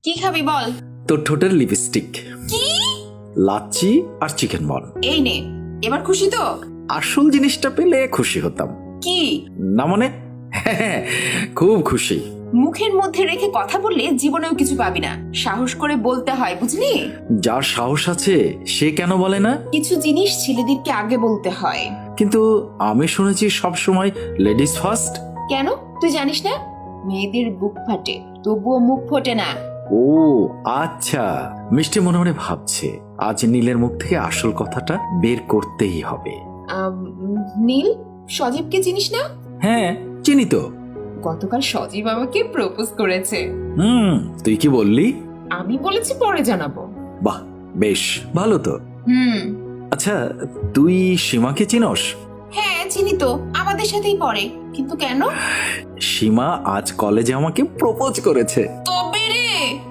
কি খাবি বল? তোর ঠোঁটের লিপস্টিক, কি? লাচ্ছি আর চিকেন বল। এই নে, এবার খুশি তো? আসল জিনিসটা পেলে খুশি হতাম। কি? না মানে হ্যাঁ, খুব খুশি। মুখের মধ্যে রেখে কথা বললে জীবনেও কিছু পাবি না, সাহস করে বলতে হয়, বুঝলি? যার সাহস আছে সে কেন বলে না? কিছু জিনিস ছেলেদেরকে আগে বলতে হয়। কিন্তু আমি শুনেছি সব সময় লেডিস ফার্স্ট। কেন, তুই জানিস না? মেয়েদের বুক ফাটে, তবুও মুখ ফোটে না। ও আচ্ছা, মিষ্টি মনে মনে ভাবছে আজ নীলের মুখ থেকে আসল কথাটা বের করতেই হবে। আম, নীল, সজীবকে চিনিস না? হ্যাঁ চিনি তো। গতকাল সজীব আমাকে প্রপোজ করেছে। তুই কি বললি? আমি বলেছি পরে জানাবো। বাহ, বেশ ভালো তো। আচ্ছা, তুই সীমাকে চিনস? হ্যাঁ চিনি তো, আমাদের সাথেই পড়ে। কিন্তু কেন? সীমা আজ কলেজে আমাকে প্রপোজ করেছে। তো